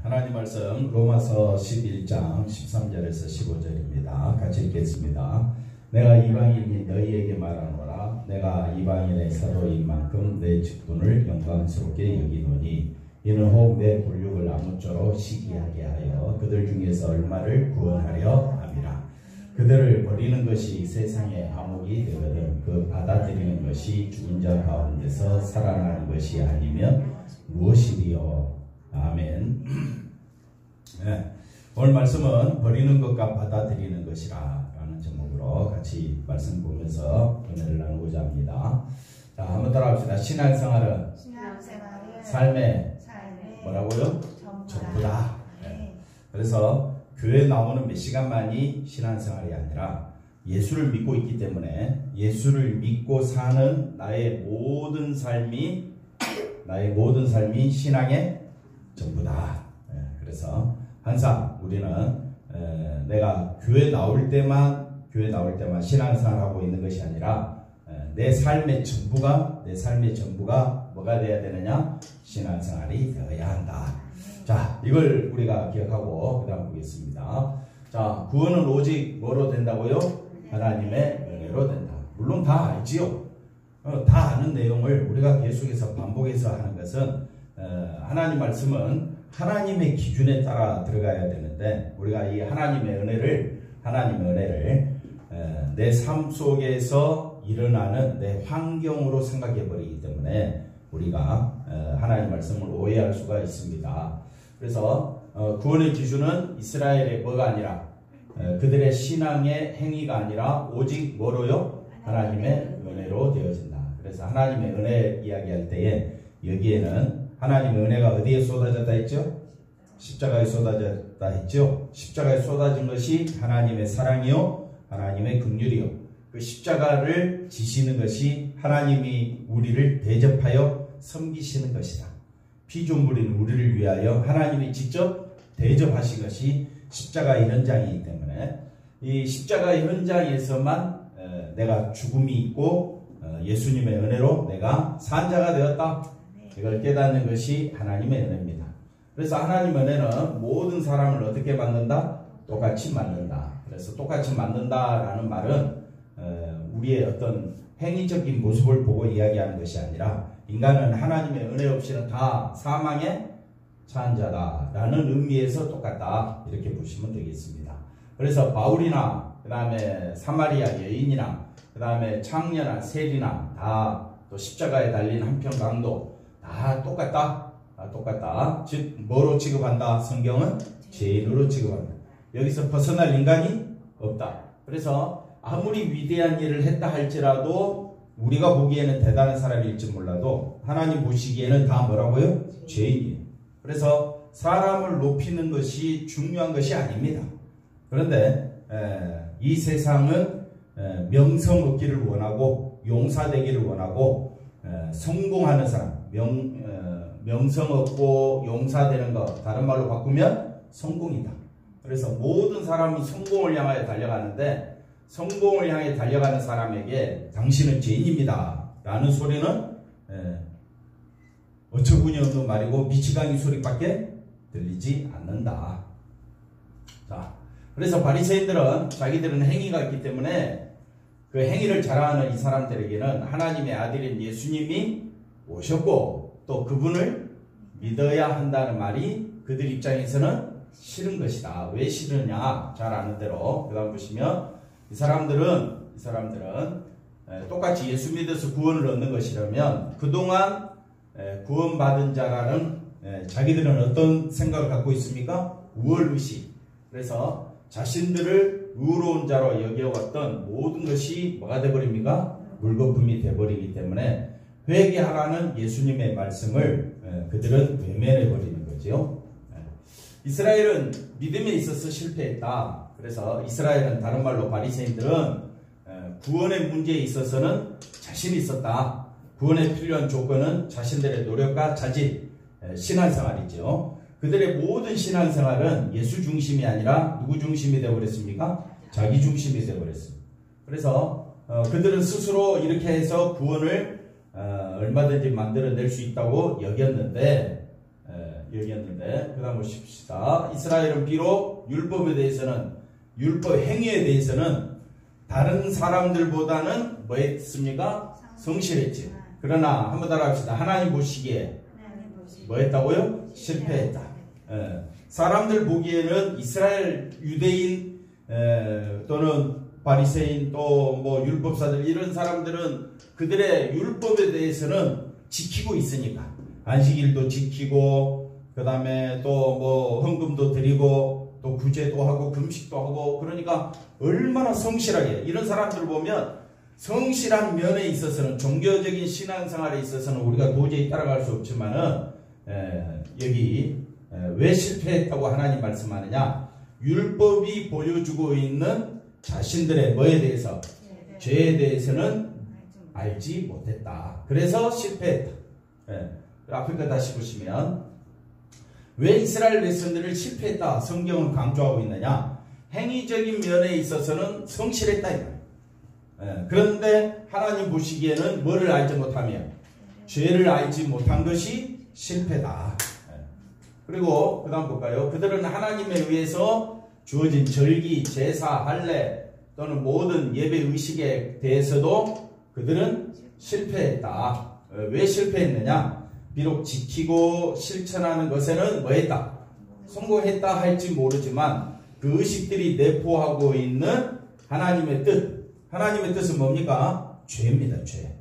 하나님 말씀 로마서 11장 13절에서 15절입니다. 같이 읽겠습니다. 내가 이방인이 너희에게 말하노라. 내가 이방인의 사도인 만큼 내 직분을 영광스럽게 여기노니 이는 혹 내 불육을 아무쪼록 시기하게 하여 그들 중에서 얼마를 구원하려 함이라. 그들을 버리는 것이 세상의 암흑이 되거든 그 받아들이는 것이 죽은 자 가운데서 살아나는 것이 아니면 무엇이리요. 아멘. 네, 오늘 말씀은 버리는 것과 받아들이는 것이라 라는 제목으로 같이 말씀 보면서 은혜를 나누고자 합니다. 자, 한번 따라합시다. 신앙생활은 삶의 뭐라고요? 전부다. 네. 그래서 교회 나오는 몇 시간만이 신앙생활이 아니라 예수를 믿고 있기 때문에 예수를 믿고 사는 나의 모든 삶이 신앙의 전부다. 그래서 항상 우리는 내가 교회 나올 때만 신앙생활하고 있는 것이 아니라 내 삶의 전부가 뭐가 되어야 되느냐? 신앙생활이 되어야 한다. 자, 이걸 우리가 기억하고 그 다음 보겠습니다. 자, 구원은 오직 뭐로 된다고요? 하나님의 은혜로 된다. 물론 다 알지요. 다 아는 내용을 우리가 계속해서 반복해서 하는 것은 하나님 말씀은 하나님의 기준에 따라 들어가야 되는데 우리가 이 하나님의 은혜를 내 삶 속에서 일어나는 내 환경으로 생각해 버리기 때문에 우리가 하나님 말씀을 오해할 수가 있습니다. 그래서 구원의 기준은 이스라엘의 뭐가 아니라 그들의 신앙의 행위가 아니라 오직 뭐로요? 하나님의 은혜로 되어진다. 그래서 하나님의 은혜 이야기할 때에 여기에는 하나님의 은혜가 어디에 쏟아졌다 했죠? 십자가에 쏟아졌다 했죠? 십자가에 쏟아진 것이 하나님의 사랑이요, 하나님의 긍휼이요. 그 십자가를 지시는 것이 하나님이 우리를 대접하여 섬기시는 것이다. 피조물인 우리를 위하여 하나님이 직접 대접하신 것이 십자가의 현장이기 때문에 이 십자가의 현장에서만 내가 죽음이 있고 예수님의 은혜로 내가 산자가 되었다. 이걸 깨닫는 것이 하나님의 은혜입니다. 그래서 하나님의 은혜는 모든 사람을 어떻게 만든다? 똑같이 만든다. 그래서 똑같이 만든다라는 말은 우리의 어떤 행위적인 모습을 보고 이야기하는 것이 아니라 인간은 하나님의 은혜 없이는 다 사망에 처한 자다라는 의미에서 똑같다. 이렇게 보시면 되겠습니다. 그래서 바울이나 그 다음에 사마리아 여인이나 그 다음에 창녀나 세리나 다 또 십자가에 달린 한편 강도 다 똑같다. 즉 뭐로 취급한다? 성경은 죄인으로 취급한다. 여기서 벗어날 인간이 없다. 그래서 아무리 위대한 일을 했다 할지라도 우리가 보기에는 대단한 사람일지 몰라도 하나님 보시기에는 다 뭐라고요? 죄인이에요. 그래서 사람을 높이는 것이 중요한 것이 아닙니다. 그런데 이 세상은 명성 얻기를 원하고 용사되기를 원하고 성공하는 사람, 명성 얻고 용사되는 것, 다른 말로 바꾸면 성공이다. 그래서 모든 사람은 성공을 향하여 달려가는데 성공을 향해 달려가는 사람에게 당신은 죄인입니다 라는 소리는 어처구니 없는 말이고 미치광이 소리밖에 들리지 않는다. 자, 그래서 바리새인들은 자기들은 행위가 있기 때문에 그 행위를 자랑하는 이 사람들에게는 하나님의 아들인 예수님이 오셨고 또 그분을 믿어야 한다는 말이 그들 입장에서는 싫은 것이다. 왜 싫으냐? 잘 아는 대로 그 다음 보시면 이 사람들은 똑같이 예수 믿어서 구원을 얻는 것이라면 그동안 구원받은 자라는 자기들은 어떤 생각을 갖고 있습니까? 우월의식. 그래서 자신들을 의로운 자로 여겨왔던 모든 것이 뭐가 되어버립니까? 물거품이 되어버리기 때문에 회개하라는 예수님의 말씀을 그들은 외면해버리는 거죠. 이스라엘은 믿음에 있어서 실패했다. 그래서 이스라엘은 다른 말로 바리새인들은 구원의 문제에 있어서는 자신이 있었다. 구원에 필요한 조건은 자신들의 노력과 자질, 신앙생활이죠. 그들의 모든 신앙생활은 예수 중심이 아니라 누구 중심이 되어버렸습니까? 자기 중심이 되어버렸습니다. 그래서 그들은 스스로 이렇게 해서 구원을 얼마든지 만들어낼 수 있다고 여겼는데 여기였는데 그 다음 보십시다. 이스라엘은 비록 율법에 대해서는 율법 행위에 대해서는 다른 사람들보다는 뭐 했습니까? 성실했지. 그러나 한번 따라합시다. 하나님 보시기에 뭐 했다고요? 실패했다. 사람들 보기에는 이스라엘 유대인 또는 바리새인 또 뭐 율법사들 이런 사람들은 그들의 율법에 대해서는 지키고 있으니까 안식일도 지키고 그 다음에 또 뭐 헌금도 드리고 또 구제도 하고 금식도 하고 그러니까 얼마나 성실하게 이런 사람들을 보면 성실한 면에 있어서는 종교적인 신앙생활에 있어서는 우리가 도저히 따라갈 수 없지만은 여기 왜 실패했다고 하나님 말씀하느냐? 율법이 보여주고 있는 자신들의 뭐에 대해서 죄에 대해서는 알지 못했다. 그래서 실패했다. 앞에 거 다시 보시면 왜 이스라엘 백성들을 실패했다 성경은 강조하고 있느냐? 행위적인 면에 있어서는 성실했다. 그런데 하나님 보시기에는 뭐를 알지 못하며 죄를 알지 못한 것이 실패다. 그리고 그 다음 볼까요? 그들은 하나님에 의해서 주어진 절기, 제사, 할례 또는 모든 예배 의식에 대해서도 그들은 실패했다. 왜 실패했느냐? 비록 지키고 실천하는 것에는 뭐했다? 성공했다 할지 모르지만 그 의식들이 내포하고 있는 하나님의 뜻. 하나님의 뜻은 뭡니까? 죄입니다. 죄.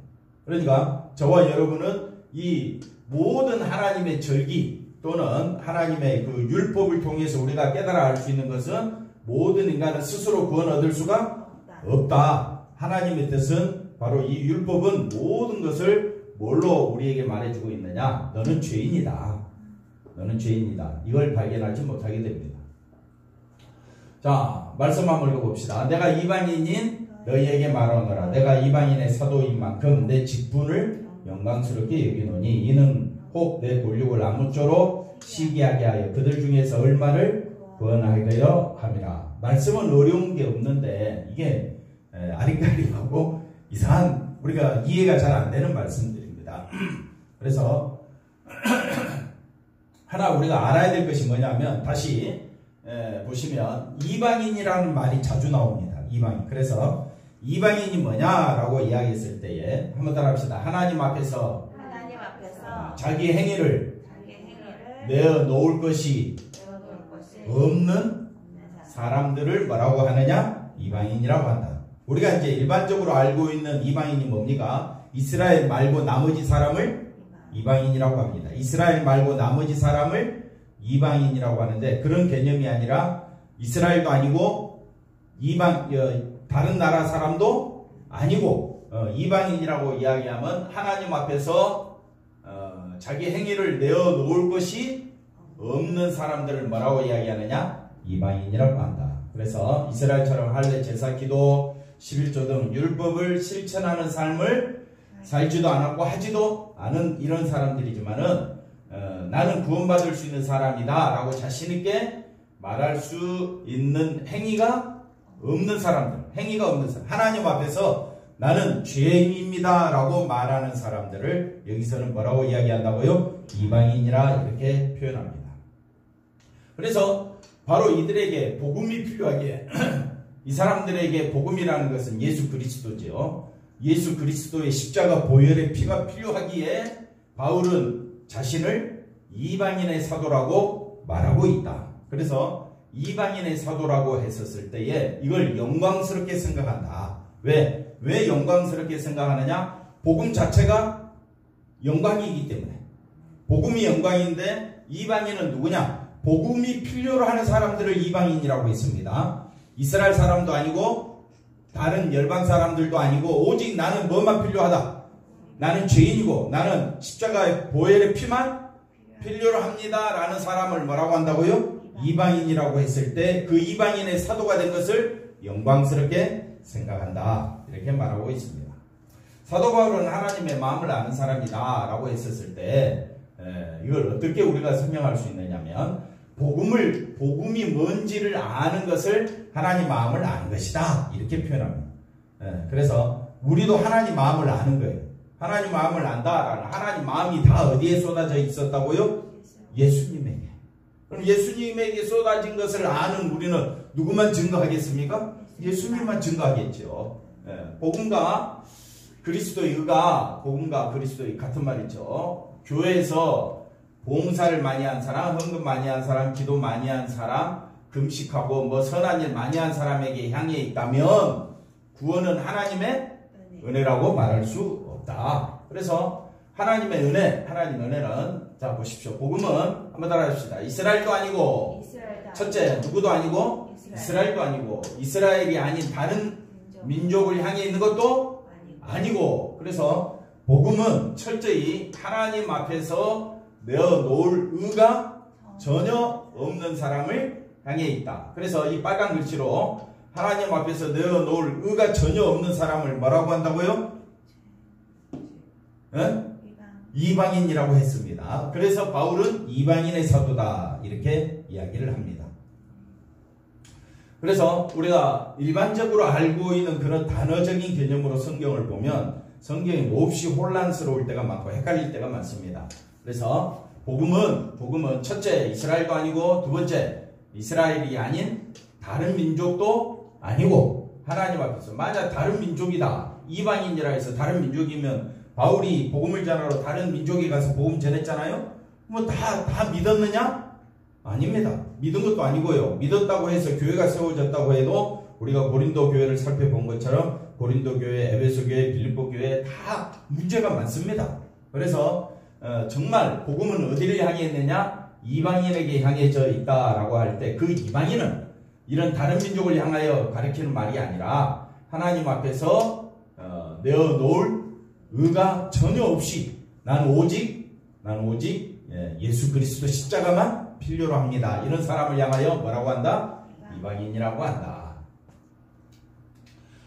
그러니까 저와 여러분은 이 모든 하나님의 절기 또는 하나님의 그 율법을 통해서 우리가 깨달아 알 수 있는 것은 모든 인간은 스스로 구원 얻을 수가 없다. 하나님의 뜻은 바로 이 율법은 모든 것을 뭘로 우리에게 말해주고 있느냐? 너는 죄인이다. 너는 죄인이다. 이걸 발견하지 못하게 됩니다. 자, 말씀 한번 읽어봅시다. 내가 이방인인 너희에게 말하노라. 내가 이방인의 사도인 만큼 내 직분을 영광스럽게 여기노니 이는 혹 내 권력을 아무쪼록 시기하게 하여 그들 중에서 얼마를 구원하려 함이라. 말씀은 어려운 게 없는데 이게 아리까리하고 이상한 우리가 이해가 잘 안 되는 말씀들입니다. 그래서 하나 우리가 알아야 될 것이 뭐냐면 다시 보시면 이방인이라는 말이 자주 나옵니다. 이방인. 그래서 이방인이 뭐냐라고 이야기했을 때에 한번 따라합시다. 하나님 앞에서 자기 행위를 내어놓을 것이 없는 사람들을 뭐라고 하느냐? 이방인이라고 한다. 우리가 이제 일반적으로 알고 있는 이방인이 뭡니까? 이스라엘 말고 나머지 사람을 이방인이라고 합니다. 이스라엘 말고 나머지 사람을 이방인이라고 하는데 그런 개념이 아니라 이스라엘도 아니고 다른 나라 사람도 아니고 이방인이라고 이야기하면 하나님 앞에서 자기 행위를 내어놓을 것이 없는 사람들을 뭐라고 이야기하느냐? 이방인이라고 한다. 그래서 이스라엘처럼 할례, 제사, 기도, 11조 등 율법을 실천하는 삶을 살지도 않았고 하지도 않은 이런 사람들이지만은 나는 구원받을 수 있는 사람이다 라고 자신있게 말할 수 있는 행위가 없는 사람들, 행위가 없는 사람, 하나님 앞에서 나는 죄인입니다 라고 말하는 사람들을 여기서는 뭐라고 이야기한다고요? 이방인이라 이렇게 표현합니다. 그래서 바로 이들에게 복음이 필요하기에 이 사람들에게 복음이라는 것은 예수 그리스도죠. 예수 그리스도의 십자가 보혈의 피가 필요하기에 바울은 자신을 이방인의 사도라고 말하고 있다. 그래서 이방인의 사도라고 했었을 때에 이걸 영광스럽게 생각한다. 왜 영광스럽게 생각하느냐? 복음 자체가 영광이기 때문에. 복음이 영광인데 이방인은 누구냐? 복음이 필요로 하는 사람들을 이방인이라고 했습니다. 이스라엘 사람도 아니고 다른 열방 사람들도 아니고 오직 나는 뭐만 필요하다? 나는 죄인이고 나는 십자가의 보혈의 피만 필요로 합니다 라는 사람을 뭐라고 한다고요? 이방인이라고 했을 때 그 이방인의 사도가 된 것을 영광스럽게 생각한다 이렇게 말하고 있습니다. 사도 바울은 하나님의 마음을 아는 사람이다 라고 했었을 때 이걸 어떻게 우리가 설명할 수 있느냐면 복음이 뭔지를 아는 것을 하나님 마음을 아는 것이다 이렇게 표현합니다. 그래서 우리도 하나님 마음을 아는 거예요. 하나님 마음을 안다라는 하나님 마음이 다 어디에 쏟아져 있었다고요? 예수님에게. 그럼 예수님에게 쏟아진 것을 아는 우리는 누구만 증거하겠습니까? 예수님만 증거하겠죠. 복음과 그리스도의 의가, 복음과 그리스도의 같은 말이죠. 교회에서 봉사를 많이 한 사람, 헌금 많이 한 사람, 기도 많이 한 사람, 금식하고 뭐 선한 일 많이 한 사람에게 향해 있다면 구원은 하나님의 은혜라고 말할 수 없다. 그래서 하나님의 은혜는 자 보십시오. 복음은 한번 따라합시다. 이스라엘도 아니고, 첫째 누구도 아니고, 이스라엘도 아니고, 이스라엘이 아닌 다른 민족을 향해 있는 것도 아니고, 그래서 복음은 철저히 하나님 앞에서 내어놓을 의가 전혀 없는 사람을 향해 있다. 그래서 이 빨간 글씨로 하나님 앞에서 내어놓을 의가 전혀 없는 사람을 뭐라고 한다고요? 이방인이라고 했습니다. 그래서 바울은 이방인의 사도다 이렇게 이야기를 합니다. 그래서 우리가 일반적으로 알고 있는 그런 단어적인 개념으로 성경을 보면 성경이 몹시 혼란스러울 때가 많고 헷갈릴 때가 많습니다. 그래서 복음은 첫째 이스라엘도 아니고, 두 번째 이스라엘이 아닌 다른 민족도 아니고, 하나님 앞에서 만약 다른 민족이다, 이방인이라 해서 다른 민족이면 바울이 복음을 전하러 다른 민족에 가서 복음 전했잖아요. 뭐 다 믿었느냐? 아닙니다. 믿은 것도 아니고요. 믿었다고 해서 교회가 세워졌다고 해도 우리가 고린도 교회를 살펴본 것처럼 고린도 교회, 에베소 교회, 빌립보 교회 다 문제가 많습니다. 그래서 정말 복음은 어디를 향해 있느냐? 이방인에게 향해져 있다라고 할 때 그 이방인은 이런 다른 민족을 향하여 가리키는 말이 아니라 하나님 앞에서 내어놓을 의가 전혀 없이 나는 오직 예수 그리스도 십자가만 필요로 합니다. 이런 사람을 향하여 뭐라고 한다? 이방인이라고 한다.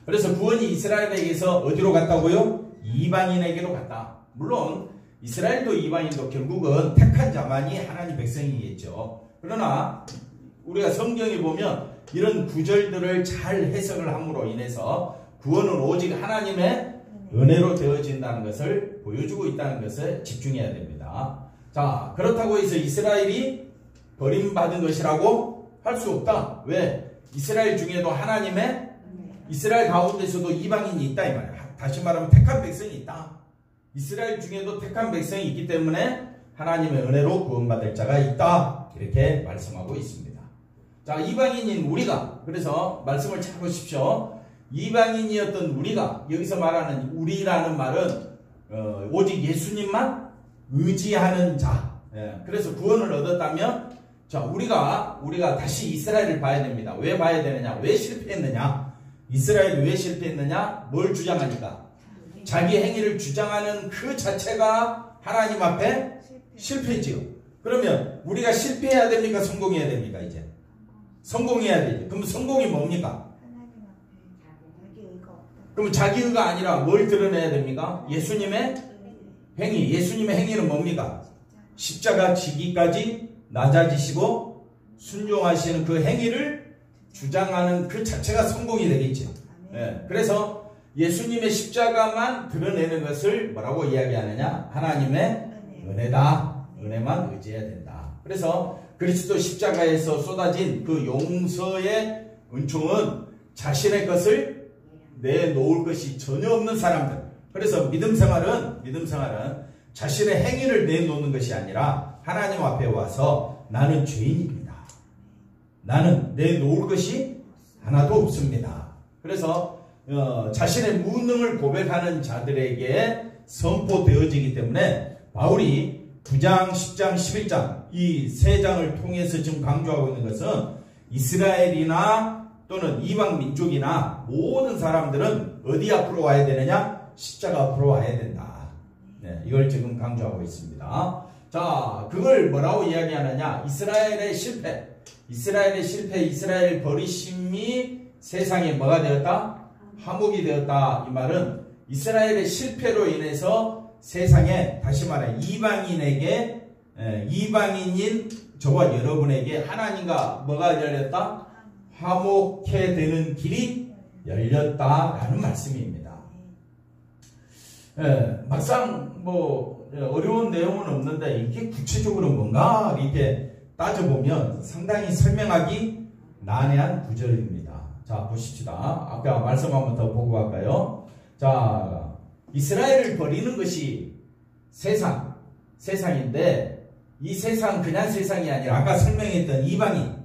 그래서 구원이 이스라엘에게서 어디로 갔다고요? 이방인에게로 갔다. 물론 이스라엘도 이방인도 결국은 택한 자만이 하나님 백성이겠죠. 그러나 우리가 성경에 보면 이런 구절들을 잘 해석을 함으로 인해서 구원은 오직 하나님의 은혜로 되어진다는 것을 보여주고 있다는 것에 집중해야 됩니다. 자, 그렇다고 해서 이스라엘이 버림받은 것이라고 할 수 없다. 왜? 이스라엘 중에도 하나님의, 이스라엘 가운데서도 이방인이 있다 이 말이야. 다시 말하면 택한 백성이 있다. 이스라엘 중에도 택한 백성이 있기 때문에 하나님의 은혜로 구원받을 자가 있다. 이렇게 말씀하고 있습니다. 자, 이방인인 우리가, 그래서 말씀을 잘 보십시오. 이방인이었던 우리가, 여기서 말하는 우리라는 말은 오직 예수님만 의지하는 자. 그래서 구원을 얻었다면, 자, 우리가 다시 이스라엘을 봐야 됩니다. 왜 봐야 되느냐? 왜 실패했느냐? 이스라엘이 왜 실패했느냐? 뭘 주장하니까? 자기 행위를 주장하는 그 자체가 하나님 앞에 실패지요. 그러면 우리가 실패해야 됩니까? 성공해야 됩니까? 이제 성공해야 되죠. 그럼 성공이 뭡니까? 그럼 자기 의가 아니라 뭘 드러내야 됩니까? 예수님의 행위. 예수님의 행위는 뭡니까? 십자가 지기까지 낮아지시고 순종하시는 그 행위를 주장하는 그 자체가 성공이 되겠죠. 그래서 예수님의 십자가만 드러내는 것을 뭐라고 이야기하느냐? 하나님의 은혜다. 은혜만 의지해야 된다. 그래서 그리스도 십자가에서 쏟아진 그 용서의 은총은 자신의 것을 내놓을 것이 전혀 없는 사람들. 그래서 믿음 생활은 자신의 행위를 내놓는 것이 아니라 하나님 앞에 와서 나는 죄인입니다. 나는 내놓을 것이 하나도 없습니다. 그래서 자신의 무능을 고백하는 자들에게 선포되어지기 때문에 바울이 9장, 10장, 11장 이 세 장을 통해서 지금 강조하고 있는 것은 이스라엘이나 또는 이방 민족이나 모든 사람들은 어디 앞으로 와야 되느냐? 십자가 앞으로 와야 된다. 이걸 지금 강조하고 있습니다. 자, 그걸 뭐라고 이야기하느냐? 이스라엘의 실패, 이스라엘 버리심이 세상에 뭐가 되었다? 화목이 되었다. 이 말은 이스라엘의 실패로 인해서 세상에, 다시 말해 이방인에게, 이방인인 저와 여러분에게 하나님과 뭐가 열렸다? 화목해 되는 길이 열렸다라는 말씀입니다. 막상 어려운 내용은 없는데 이게 구체적으로 뭔가 이렇게 따져보면 상당히 설명하기 난해한 구절입니다. 자, 보십시다. 아까 말씀 한번 더 보고 갈까요? 자, 이스라엘을 버리는 것이 세상인데 이 세상 그냥 세상이 아니라 아까 설명했던 이방인,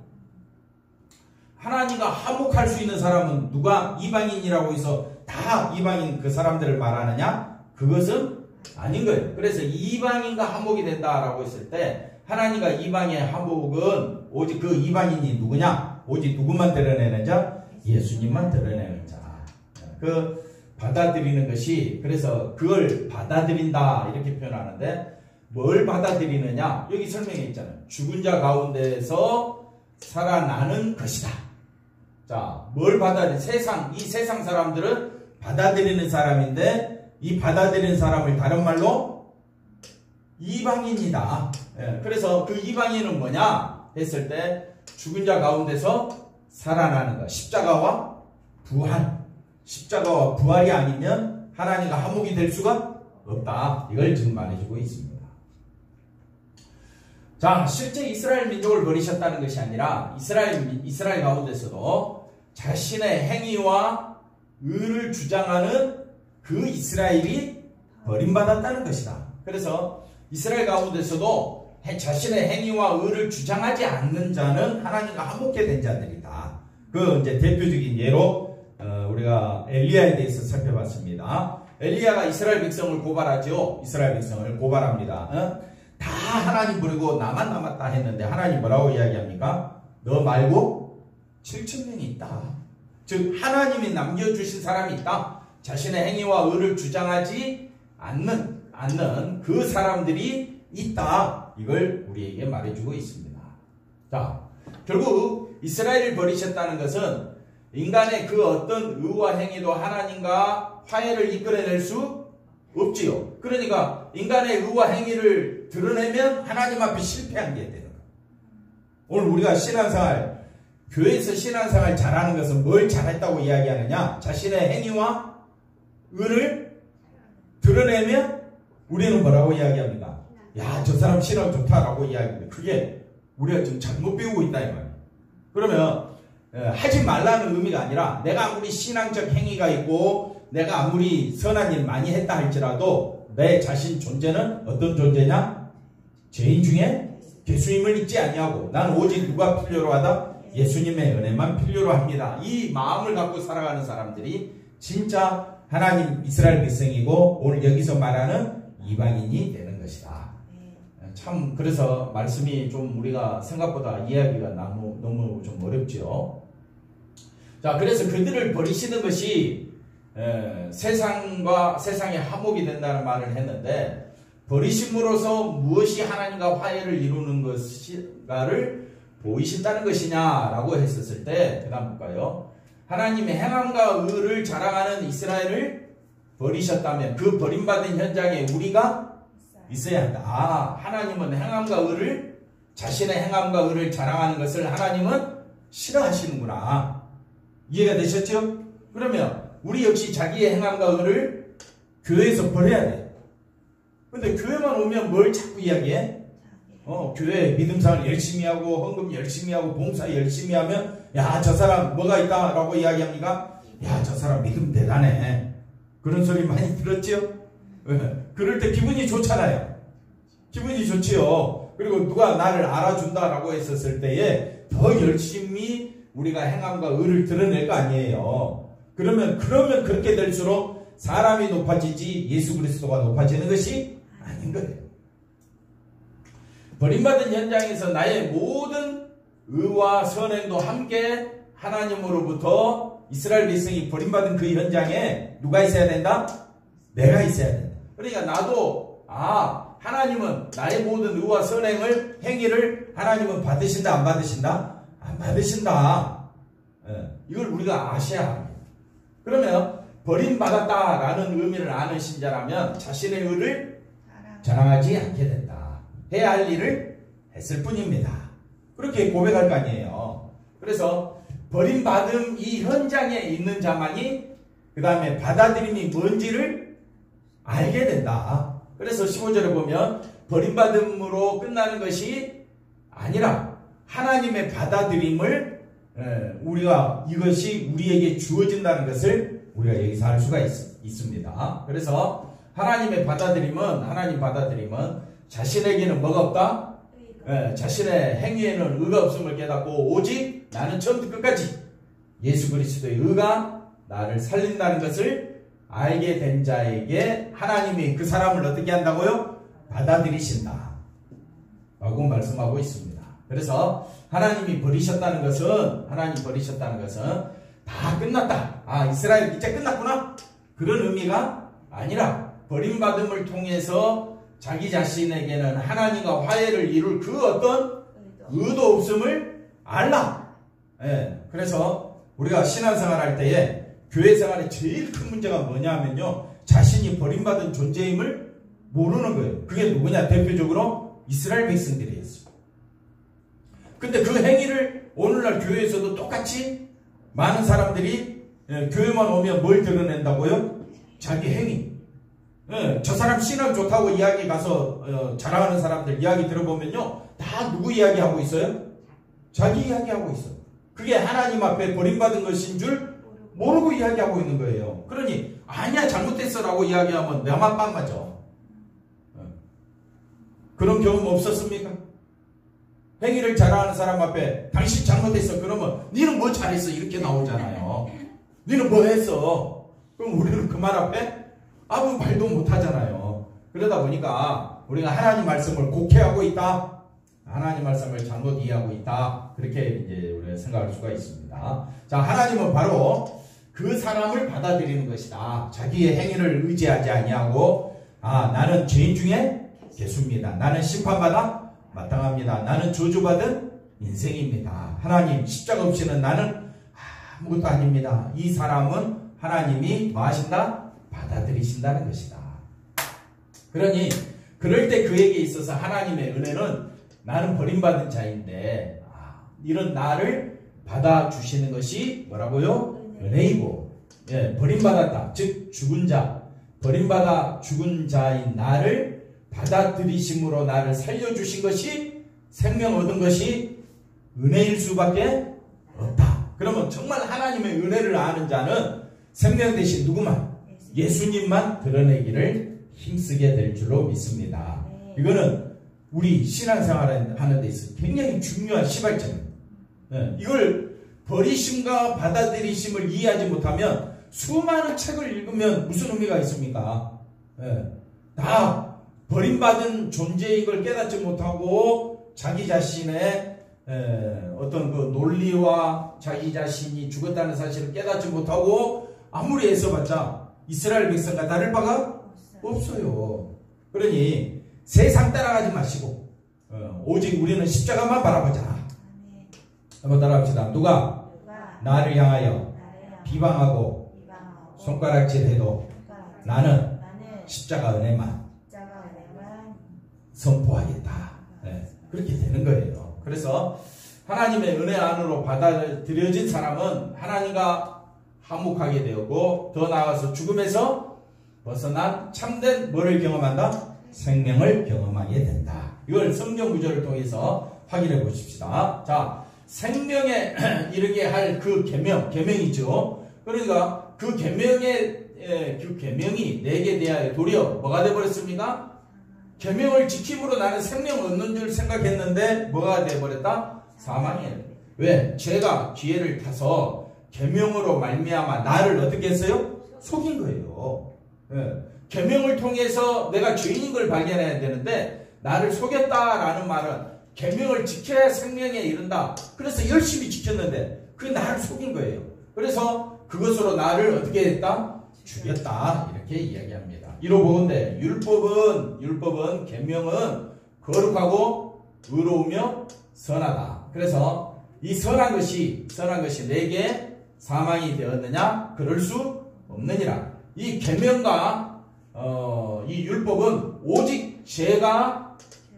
하나님과 화목할 수 있는 사람은 누가 이방인이라고 해서 다 이방인 그 사람들을 말하느냐? 그것은 아닌 거예요. 그래서 이방인과 화목이 된다라고 했을 때 하나님과 이방의 화목은 오직 그 이방인이 누구냐? 오직 누구만 드러내는 자? 예수님만 드러내는 자. 그 받아들이는 것이, 그래서 그걸 받아들인다 이렇게 표현하는데 뭘 받아들이느냐? 여기 설명해 있잖아요. 죽은 자 가운데서 살아나는 것이다. 자, 뭘 받아들이는? 이 세상 사람들은 받아들이는 사람인데 이 받아들이는 사람을 다른 말로 이방인이다. 그래서 그 이방인은 뭐냐 했을 때 죽은 자 가운데서 살아나는 것. 십자가와 부활이 아니면 하나님과 화목이 될 수가 없다. 이걸 지금 말해주고 있습니다. 자, 실제 이스라엘 민족을 버리셨다는 것이 아니라 이스라엘 가운데서도 자신의 행위와 의를 주장하는 그 이스라엘이 버림받았다는 것이다. 그래서 이스라엘 가운데서도 자신의 행위와 의를 주장하지 않는 자는 하나님과 화목해 된 자들이다. 그 이제 대표적인 예로 우리가 엘리야에 대해서 살펴봤습니다. 엘리야가 이스라엘 백성을 고발하죠. 이스라엘 백성을 고발합니다. 다 하나님 버리고 나만 남았다 했는데 하나님 뭐라고 이야기합니까? 너 말고 7,000명이 있다. 즉 하나님이 남겨주신 사람이 있다. 자신의 행위와 의를 주장하지 않는 그 사람들이 있다. 이걸 우리에게 말해주고 있습니다. 자, 결국 이스라엘을 버리셨다는 것은 인간의 그 어떤 의와 행위도 하나님과 화해를 이끌어낼 수 없지요. 그러니까 인간의 의와 행위를 드러내면 하나님 앞에 실패한 게 되는 거예요. 오늘 우리가 신앙생활, 교회에서 신앙생활 잘하는 것은 뭘 잘했다고 이야기하느냐? 자신의 행위와 의를 드러내면 우리는 뭐라고 이야기합니까? 야, 저 사람 신앙 좋다라고 이야기합니다. 그게 우리가 지금 잘못 배우고 있다 이 말이에요. 그러면 하지 말라는 의미가 아니라 내가 아무리 신앙적 행위가 있고 내가 아무리 선한 일 많이 했다 할지라도 내 자신 존재는 어떤 존재냐? 죄인 중에 예수님을 잊지 아니하고 난 오직 누가 필요로 하다? 예수님의 은혜만 필요로 합니다. 이 마음을 갖고 살아가는 사람들이 진짜 하나님 이스라엘 백성이고 오늘 여기서 말하는 이방인이 되는 것이다. 참 그래서 말씀이 좀 우리가 생각보다 이해하기가 너무 좀 어렵죠. 자, 그래서 그들을 버리시는 것이 세상과 세상의 화목이 된다는 말을 했는데 버리심으로써 무엇이 하나님과 화해를 이루는 것인가를 보이신다는 것이냐라고 했었을 때 그 다음 볼까요? 하나님의 행함과 의를 자랑하는 이스라엘을 버리셨다면 그 버림받은 현장에 우리가 있어야 한다. 하나님은 행함과 의를, 자신의 행함과 의를 자랑하는 것을 하나님은 싫어하시는구나. 이해가 되셨죠? 그러면 우리 역시 자기의 행함과 의를 교회에서 버려야 돼. 근데 교회만 오면 뭘 자꾸 이야기해? 교회 믿음생활 열심히 하고 헌금 열심히 하고 봉사 열심히 하면 야, 저 사람 뭐가 있다 라고 이야기합니까? 야, 저 사람 믿음 대단해. 그런 소리 많이 들었죠? 그럴 때 기분이 좋잖아요. 기분이 좋지요. 그리고 누가 나를 알아준다라고 했었을 때에 더 열심히 우리가 행함과 의를 드러낼 거 아니에요. 그러면 그렇게 될수록 사람이 높아지지 예수 그리스도가 높아지는 것이 아닌 거예요. 버림받은 현장에서 나의 모든 의와 선행도 함께 하나님으로부터 이스라엘 백성이 버림받은 그 현장에 누가 있어야 된다? 내가 있어야 된다. 그러니까 나도 하나님은 나의 모든 의와 선행을 행위를 하나님은 받으신다 안 받으신다? 안 받으신다. 이걸 우리가 아셔야 합니다. 그러면 버림받았다라는 의미를 아는 신자라면 자신의 의를 자랑하지 않게 된다. 해야 할 일을 했을 뿐입니다. 그렇게 고백할 거 아니에요. 그래서 버림받음 이 현장에 있는 자만이 그 다음에 받아들임이 뭔지를 알게 된다. 그래서 15절에 보면 버림받음으로 끝나는 것이 아니라 하나님의 받아들임을 우리가 이것이 우리에게 주어진다는 것을 우리가 여기서 알 수가 있습니다. 그래서 하나님 받아들임은 자신에게는 뭐가 없다? 자신의 행위에는 의가 없음을 깨닫고 오직 나는 처음부터 끝까지 예수 그리스도의 의가 나를 살린다는 것을 알게 된 자에게 하나님이 그 사람을 어떻게 한다고요? 받아들이신다 라고 말씀하고 있습니다. 그래서 하나님 버리셨다는 것은 다 끝났다. 이스라엘 이제 끝났구나. 그런 의미가 아니라 버림받음을 통해서 자기 자신에게는 하나님과 화해를 이룰 그 어떤 의도 없음을 알라. 그래서 우리가 신앙생활 할 때에 교회 생활의 제일 큰 문제가 뭐냐면요, 자신이 버림받은 존재임을 모르는 거예요. 그게 누구냐? 대표적으로 이스라엘 백성들이었어요. 근데 그 행위를 오늘날 교회에서도 똑같이 많은 사람들이 교회만 오면 뭘 드러낸다고요? 자기 행위. 저 사람 신앙 좋다고 이야기 가서 자랑하는 사람들 이야기 들어보면요, 다 누구 이야기하고 있어요? 자기 이야기하고 있어요. 그게 하나님 앞에 버림받은 것인 줄 모르고 이야기하고 있는 거예요. 그러니 아니야 잘못했어 라고 이야기하면 나만 빵 맞아. 그런 경험 없었습니까? 행위를 자랑하는 사람 앞에 당신 잘못했어 그러면 니는 뭐 잘했어 이렇게 나오잖아요. 니는 뭐 했어? 그럼 우리는 그 말 앞에 아무 말도 못하잖아요. 그러다 보니까 우리가 하나님 말씀을 곡해하고 있다, 하나님 말씀을 잘못 이해하고 있다, 그렇게 이제 우리가 생각할 수가 있습니다. 자, 하나님은 바로 그 사람을 받아들이는 것이다. 자기의 행위를 의지하지 아니하고 나는 죄인 중에 괴수입니다. 나는 심판받아 마땅합니다. 나는 저주받은 인생입니다. 하나님 십자가 없이는 나는 아무것도 아닙니다. 이 사람은 하나님이 뭐 하신다? 받아들이신다는 것이다. 그러니 그럴 때 그에게 있어서 하나님의 은혜는 나는 버림받은 자인데 이런 나를 받아주시는 것이 뭐라고요? 은혜이고, 버림받았다. 즉 죽은 자, 버림받아 죽은 자인 나를 받아들이심으로 나를 살려주신 것이, 생명 얻은 것이 은혜일 수밖에 없다. 그러면 정말 하나님의 은혜를 아는 자는 생명 대신 누구만? 예수님만 드러내기를 힘쓰게 될 줄로 믿습니다. 이거는 우리 신앙생활 하는 데 있어서 굉장히 중요한 시발점입니다. 이걸 버리심과 받아들이심을 이해하지 못하면 수많은 책을 읽으면 무슨 의미가 있습니까? 다 버림받은 존재인 걸 깨닫지 못하고 자기 자신의 어떤 그 논리와 자기 자신이 죽었다는 사실을 깨닫지 못하고 아무리 애써봤자 이스라엘 백성과 다를 바가 없어요. 그러니 세상 따라가지 마시고 오직 우리는 십자가만 바라보자. 한번 따라합시다. 누가 나를 향하여 비방하고 손가락질해도 나는 십자가 은혜만 선포하겠다. 그렇게 되는 거예요. 그래서 하나님의 은혜 안으로 받아들여진 사람은 하나님과 화목하게 되었고, 더 나아가서 죽음에서 벗어난 참된 뭐를 경험한다? 생명을 경험하게 된다. 이걸 성경 구절을 통해서 확인해 보십시다. 자, 생명에 이르게 할 그 계명이죠. 그러니까 그 계명이 내게 대하여 도리어 뭐가 되어버렸습니까? 계명을 지킴으로 나는 생명 얻는 줄 생각했는데 뭐가 되어버렸다? 사망이에요. 왜? 죄가 기회를 타서 계명으로 말미암아 나를 어떻게 했어요? 속인 거예요. 계명을 통해서 내가 죄인인 걸 발견해야 되는데 나를 속였다라는 말은 계명을 지켜야 생명에 이른다. 그래서 열심히 지켰는데 그게 나를 속인 거예요. 그래서 그것으로 나를 어떻게 했다? 죽였다. 이렇게 이야기합니다. 이로 보건대 율법은 계명은 거룩하고 의로우며 선하다. 그래서 이 선한 것이 내게 사망이 되었느냐? 그럴 수 없느니라. 이 계명과 이 율법은 오직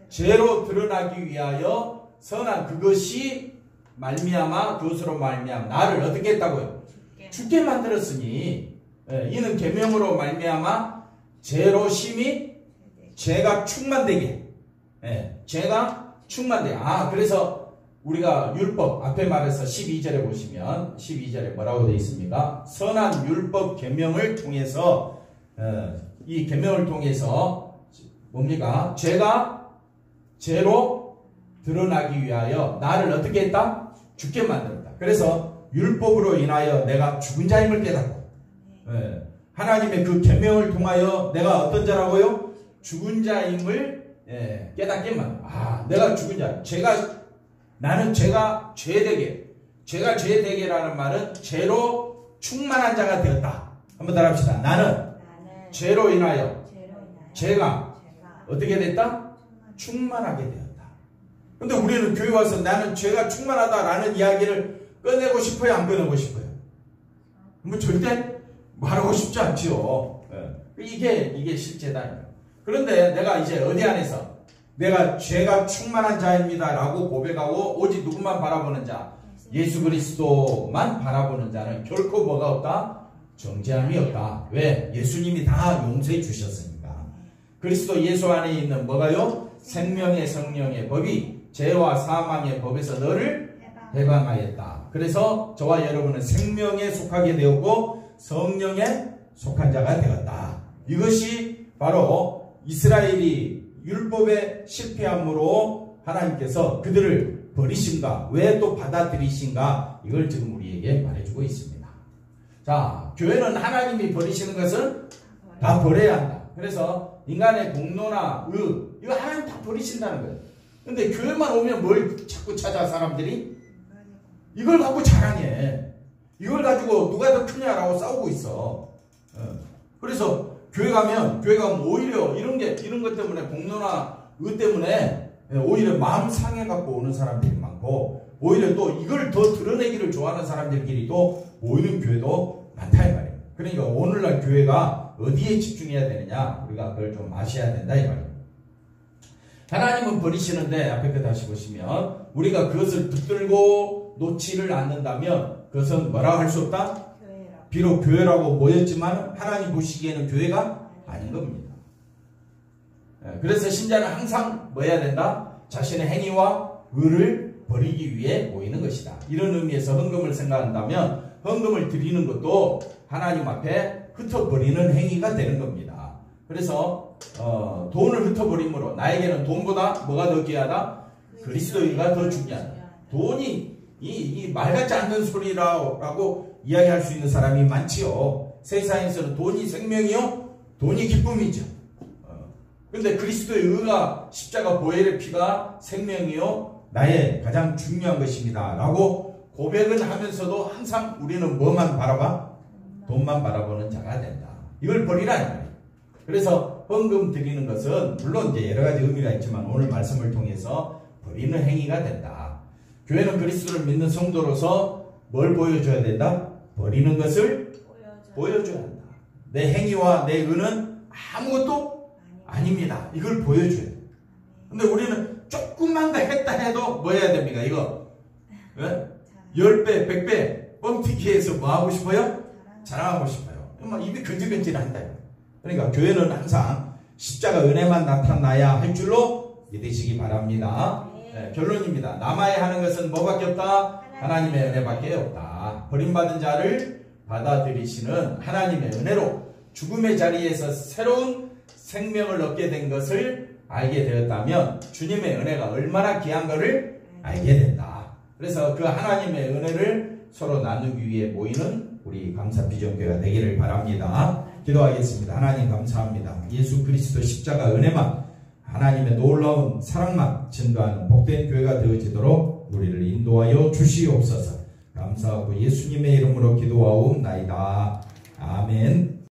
죄로 드러나기 위하여 선한 그것이 말미암아 그것으로 말미암아 나를 어떻게 했다고요? 죽게 만들었으니 이는 계명으로 말미암아 죄로 심히 죄가 충만되게. 죄가 충만되게. 그래서 우리가 율법 앞에 말해서 12절에 보시면 12절에 뭐라고 되어 있습니까? 선한 율법 계명을 통해서 이 계명을 통해서 뭡니까? 죄가 죄로 드러나기 위하여 나를 어떻게 했다? 죽게 만들었다. 그래서 율법으로 인하여 내가 죽은 자임을 깨닫고 하나님의 그 계명을 통하여 내가 어떤 자라고요? 죽은 자임을 깨닫게 만들었다. 내가 죽은 자. 나는 죄가 죄되게라는 말은 죄로 충만한 자가 되었다. 한번 따라 합시다. 나는 죄로 인하여 죄가 어떻게 됐다? 충만하게 되었다. 근데 우리는 교회 와서 나는 죄가 충만하다라는 이야기를 꺼내고 싶어요? 안 꺼내고 싶어요? 뭐 절대 말하고 싶지 않지요. 이게 실제다. 그런데 내가 이제 어디 안에서 내가 죄가 충만한 자입니다 라고 고백하고 오직 누구만 바라보는 자, 예수 그리스도만 바라보는 자는 결코 뭐가 없다? 정죄함이 없다. 왜? 예수님이 다 용서해 주셨으니까. 그리스도 예수 안에 있는 뭐가요? 생명의 성령의 법이 죄와 사망의 법에서 너를 해방하였다. 그래서 저와 여러분은 생명에 속하게 되었고 성령에 속한 자가 되었다. 이것이 바로 이스라엘이 율법에 실패함으로 하나님께서 그들을 버리신가, 왜 또 받아들이신가, 이걸 지금 우리에게 말해주고 있습니다. 자, 교회는 하나님이 버리시는 것을 다 버려야 한다. 그래서 인간의 공로나 이거 하나님 다 버리신다는 거예요. 근데 교회만 오면 뭘 자꾸 찾아 사람들이? 이걸 갖고 자랑해. 이걸 가지고 누가 더 크냐라고 싸우고 있어. 그래서 교회 가면 오히려 이런 것 때문에 공로나 때문에 오히려 마음 상해갖고 오는 사람들이 많고, 오히려 또 이걸 더 드러내기를 좋아하는 사람들끼리 또 모이는 교회도 많다 이 말이에요. 그러니까 오늘날 교회가 어디에 집중해야 되느냐, 우리가 그걸 좀 아셔야 된다 이 말이에요. 하나님은 버리시는데 앞에 거 다시 보시면 우리가 그것을 붙들고 놓지를 않는다면 그것은 뭐라고 할 수 없다? 비록 교회라고 모였지만 하나님 보시기에는 교회가 아닌 겁니다. 그래서 신자는 항상 뭐 해야 된다? 자신의 행위와 의를 버리기 위해 모이는 것이다. 이런 의미에서 헌금을 생각한다면 헌금을 드리는 것도 하나님 앞에 흩어버리는 행위가 되는 겁니다. 그래서 돈을 흩어버림으로 나에게는 돈보다 뭐가 더 귀하다? 그리스도의가 더 중요하다. 돈이 이 말 같지 않는 소리라고 이야기할 수 있는 사람이 많지요. 세상에서는 돈이 생명이요, 돈이 기쁨이죠. 근데 그리스도의 의가 십자가 보혈의 피가 생명이요, 나의 가장 중요한 것입니다 라고 고백은 하면서도 항상 우리는 뭐만 바라봐? 돈만 바라보는 자가 된다. 이걸 버리라는 거예요. 그래서 헌금 드리는 것은 물론 이제 여러 가지 의미가 있지만 오늘 말씀을 통해서 버리는 행위가 된다. 교회는 그리스도를 믿는 성도로서 뭘 보여줘야 된다? 버리는 것을 보여줘야 한다. 내 행위와 내 의는 아무것도 아닙니다. 이걸 보여줘야 돼. 근데 우리는 조금만 더 했다 해도 뭐 해야 됩니까? 이거 10배, 100배 뻥튀기해서 뭐 하고 싶어요? 자랑하고 싶어요. 입이 근질근질한다. 그러니까 교회는 항상 십자가 은혜만 나타나야 할 줄로 믿으시기 바랍니다. 결론입니다. 남아야 하는 것은 뭐밖에 없다? 하나님의 은혜밖에 없다. 버림받은 자를 받아들이시는 하나님의 은혜로 죽음의 자리에서 새로운 생명을 얻게 된 것을 알게 되었다면 주님의 은혜가 얼마나 귀한 것을 알게 된다. 그래서 그 하나님의 은혜를 서로 나누기 위해 모이는 우리 감사비전교회가 되기를 바랍니다. 기도하겠습니다. 하나님 감사합니다. 예수 그리스도 십자가 은혜만, 하나님의 놀라운 사랑만 증거하는 복된 교회가 되어지도록 우리를 인도하여 주시옵소서. 감사하고 예수님의 이름으로 기도하옵나이다. 아멘.